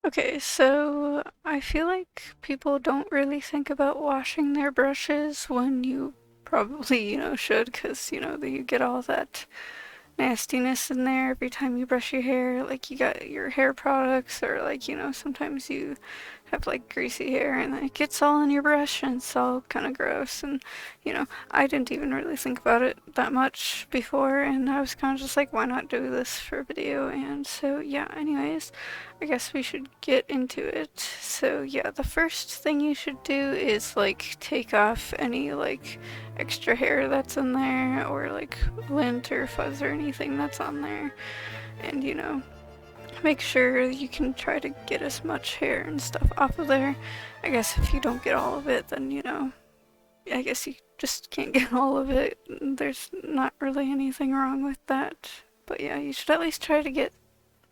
Okay, so I feel like people don't really think about washing their brushes when you probably, should, because, you get all that nastiness in there every time you brush your hair. Like, you got your hair products, or, like, sometimes you have, like, greasy hair and then it gets all in your brush and it's all kind of gross. And, I didn't even really think about it that much before, and I was kind of just like, why not do this for a video? And so, yeah, anyways, I guess we should get into it. So, yeah, the first thing you should do is, like, take off any, like, extra hair that's in there, or, like, lint or fuzz or anything that's on there. And, make sure you can try to get as much hair and stuff off of there. I guess if you don't get all of it, then, I guess you just can't get all of it. There's not really anything wrong with that. But yeah, you should at least try to get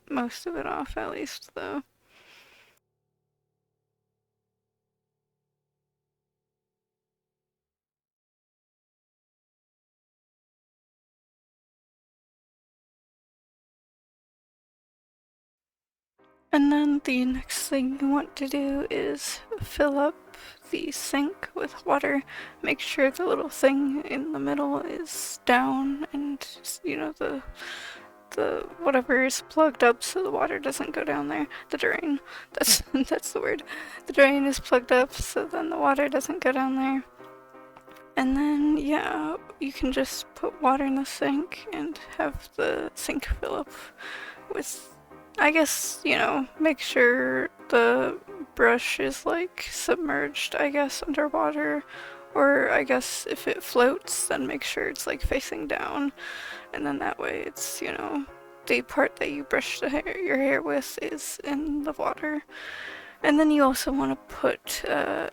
most of it off, at least, though. And then the next thing you want to do is fill up the sink with water. Make sure the little thing in the middle is down, and the whatever is plugged up so the water doesn't go down there. The drain. That's the word. The drain is plugged up so then the water doesn't go down there. And then, yeah, you can just put water in the sink and have the sink fill up with, I guess, make sure the brush is, like, submerged, I guess, underwater. Or I guess if it floats, then make sure it's, like, facing down. And then that way it's, the part that you brush your hair with is in the water. And then you also want to put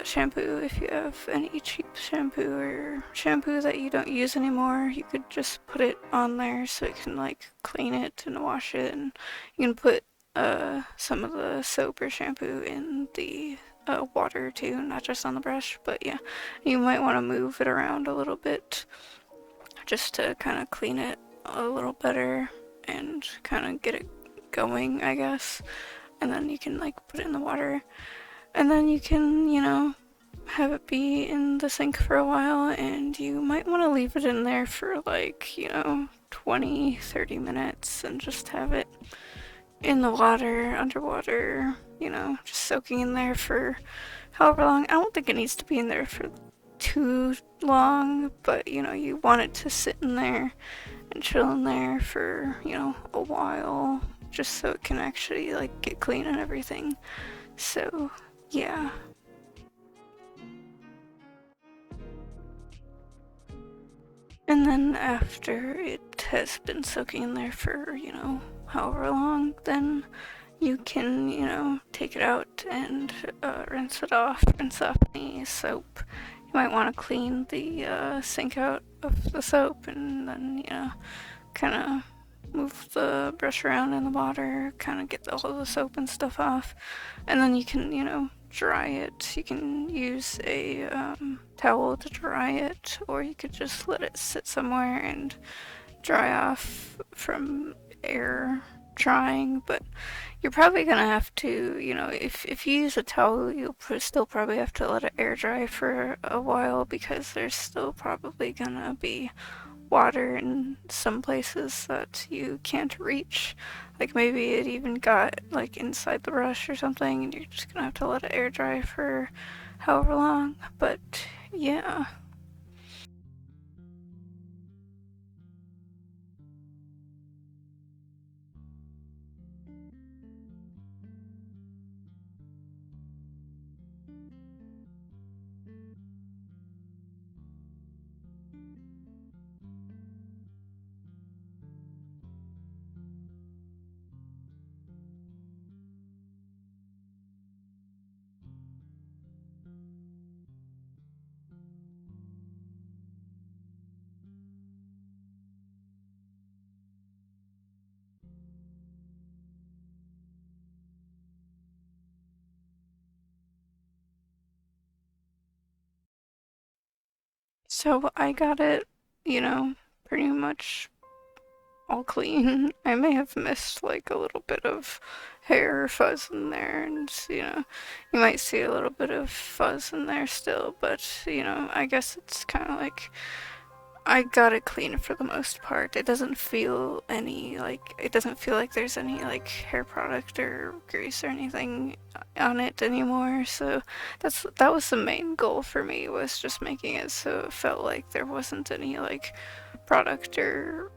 shampoo. If you have any cheap shampoo or shampoo that you don't use anymore, you could just put it on there so it can, like, clean it and wash it. And you can put some of the soap or shampoo in the water too, not just on the brush. But yeah, you might want to move it around a little bit just to kind of clean it a little better and kind of get it going, I guess. And then you can, like, put it in the water, and then you can, have it be in the sink for a while, and you might want to leave it in there for, like, 20-30 minutes and just have it in the water, underwater, just soaking in there for however long. I don't think it needs to be in there for too long, but you want it to sit in there and chill in there for, a while, just so it can actually, like, get clean and everything. So, yeah. And then after it has been soaking in there for, however long, then you can, take it out and rinse off any soap. You might want to clean the sink out of the soap, and then, kind of move the brush around in the water, kind of get all the soap and stuff off, and then you can, dry it. You can use a towel to dry it, or you could just let it sit somewhere and dry off from air drying. But you're probably gonna have to, if you use a towel, you'll still probably have to let it air dry for a while, because there's still probably gonna be water in some places that you can't reach. Like, maybe it even got, like, inside the brush or something, and you're just gonna have to let it air dry for however long. But yeah. So I got it, pretty much all clean. I may have missed like a little bit of hair or fuzz in there, and you know, you might see a little bit of fuzz in there still, but you know, I guess it's kind of like I got it clean for the most part. It doesn't feel any like it doesn't feel like there's any like hair product or grease or anything on it anymore. So that was the main goal for me, was just making it so it felt like there wasn't any like product or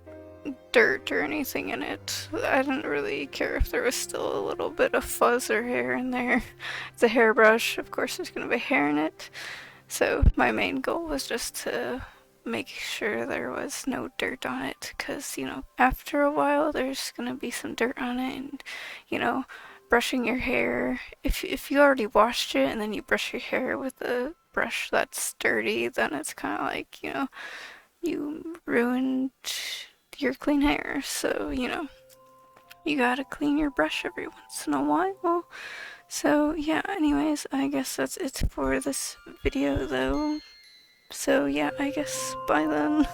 dirt or anything in it. I didn't really care if there was still a little bit of fuzz or hair in there. It's a hairbrush, of course there's gonna be hair in it. So my main goal was just to make sure there was no dirt on it, because you know, after a while there's gonna be some dirt on it, and you know, brushing your hair, if you already washed it and then you brush your hair with a brush that's dirty, then it's kind of like, you know, you ruined your clean hair. So you know, you gotta clean your brush every once in a while. So yeah, anyways, I guess that's it for this video though. So yeah, I guess bye then.